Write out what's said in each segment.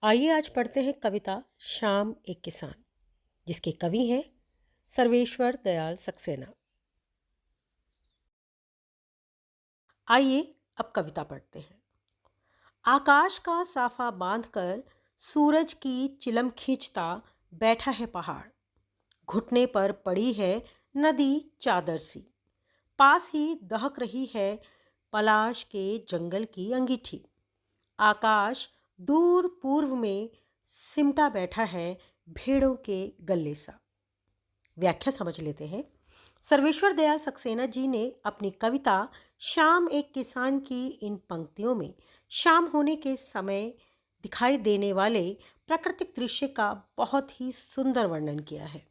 आइए आज पढ़ते हैं कविता शाम एक किसान, जिसके कवि हैं सर्वेश्वर दयाल सक्सेना। आइए अब कविता पढ़ते हैं। आकाश का साफा बांधकर सूरज की चिलम खींचता बैठा है पहाड़। घुटने पर पड़ी है नदी चादर सी, पास ही दहक रही है पलाश के जंगल की अंगीठी। आकाश दूर पूर्व में सिमटा बैठा है भेड़ों के गले सा। व्याख्या समझ लेते हैं। सर्वेश्वर दयाल सक्सेना जी ने अपनी कविता शाम एक किसान की इन पंक्तियों में शाम होने के समय दिखाई देने वाले प्राकृतिक दृश्य का बहुत ही सुंदर वर्णन किया है।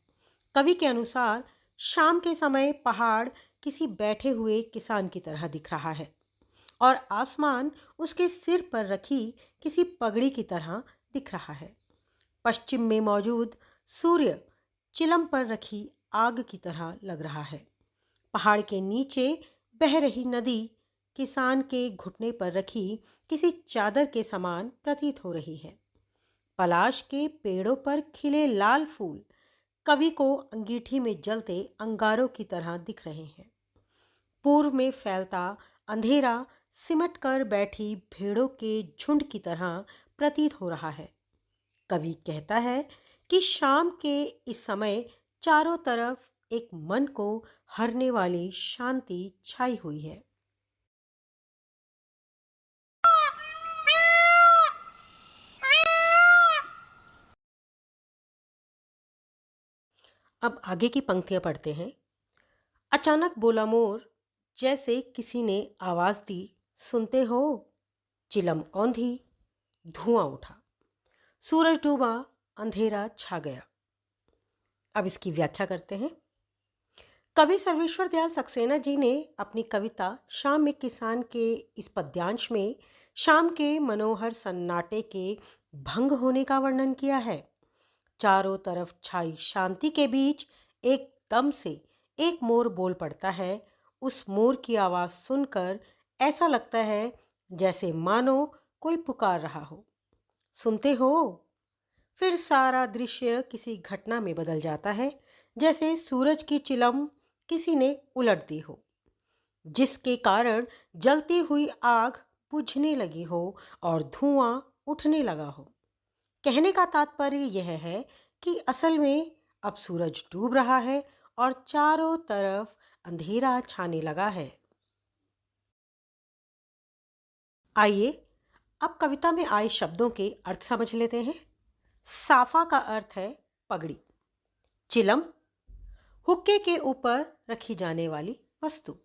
कवि के अनुसार शाम के समय पहाड़ किसी बैठे हुए किसान की तरह दिख रहा है और आसमान उसके सिर पर रखी किसी पगड़ी की तरह दिख रहा है। पश्चिम में मौजूद सूर्य चिलम पर रखी आग की तरह लग रहा है। पहाड़ के नीचे बह रही नदी किसान के घुटने पर रखी किसी चादर के समान प्रतीत हो रही है। पलाश के पेड़ों पर खिले लाल फूल कवि को अंगीठी में जलते अंगारों की तरह दिख रहे हैं। पूर्व में फैलता अंधेरा सिमट कर बैठी भेड़ों के झुंड की तरह प्रतीत हो रहा है। कवि कहता है कि शाम के इस समय चारों तरफ एक मन को हरने वाली शांति छाई हुई है। अब आगे की पंक्तियां पढ़ते हैं। अचानक बोला मोर, जैसे किसी ने आवाज दी, सुनते हो? चिलम औंधी, धुआं उठा, सूरज डूबा, अंधेरा छा गया। अब इसकी व्याख्या करते हैं। कवि सर्वेश्वर दयाल सक्सेना जी ने अपनी कविता शाम में किसान के इस पद्यांश में शाम के मनोहर सन्नाटे के भंग होने का वर्णन किया है। चारों तरफ छाई शांति के बीच एकदम से एक मोर बोल पड़ता है। उस मोर की आवाज सुनकर ऐसा लगता है जैसे मानो कोई पुकार रहा हो, सुनते हो? फिर सारा दृश्य किसी घटना में बदल जाता है, जैसे सूरज की चिलम किसी ने उलट दी हो, जिसके कारण जलती हुई आग बुझने लगी हो और धुआं उठने लगा हो। कहने का तात्पर्य यह है कि असल में अब सूरज डूब रहा है और चारों तरफ अंधेरा छाने लगा है। आइए अब कविता में आए शब्दों के अर्थ समझ लेते हैं। साफा का अर्थ है पगड़ी। चिलम, हुक्के के ऊपर रखी जाने वाली वस्तु।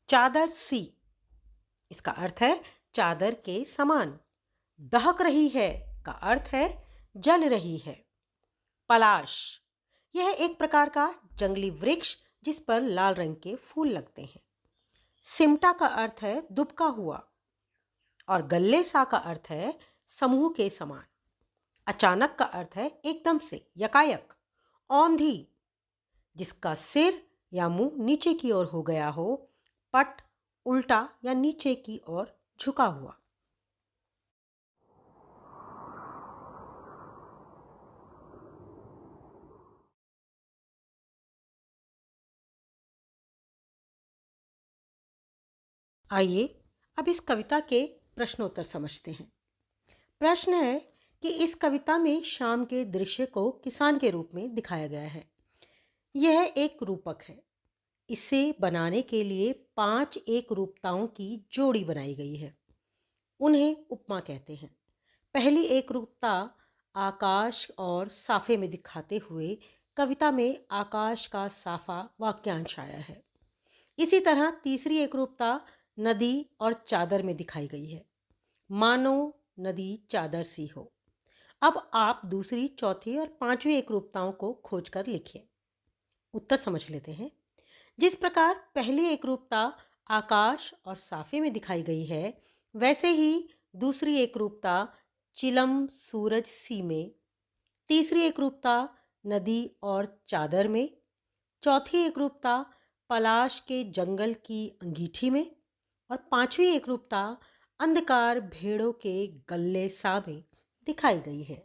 चादर सी, इसका अर्थ है चादर के समान। दहक रही है का अर्थ है जल रही है। पलाश, यह एक प्रकार का जंगली वृक्ष जिस पर लाल रंग के फूल लगते हैं। सिमटा का अर्थ है दुबका हुआ और गल्ले सा का अर्थ है समूह के समान। अचानक का अर्थ है एकदम से, यकायक। औंधी, जिसका सिर या मुंह नीचे की ओर हो गया हो। पट, उल्टा या नीचे की ओर झुका हुआ। आइए अब इस कविता के प्रश्नोत्तर समझते हैं। प्रश्न है कि इस कविता में शाम के दृश्य को किसान के रूप में दिखाया गया है। यह एक रूपक है। इसे बनाने के लिए 5 एक रूपताओं की जोड़ी बनाई गई है। उन्हें उपमा कहते हैं। पहली एक रूपता आकाश और साफे में दिखाते हुए कविता में आकाश का साफा वाक्यांश आया है। इसी तरह तीसरी एक रूपता नदी और चादर में दिखाई गई है, मानो नदी चादर सी हो। अब आप दूसरी, चौथी और पांचवी एक रूपताओं को खोजकर लिखिए। उत्तर समझ लेते हैं। जिस प्रकार पहली एकरूपता आकाश और साफे में दिखाई गई है, वैसे ही दूसरी एकरूपता चिलम सूरज सी में, तीसरी एकरूपता नदी और चादर में, चौथी एकरूपता पलाश के जंगल की अंगीठी में और पांचवी एकरूपता अंधकार भेड़ों के गल्ले सा में दिखाई गई है।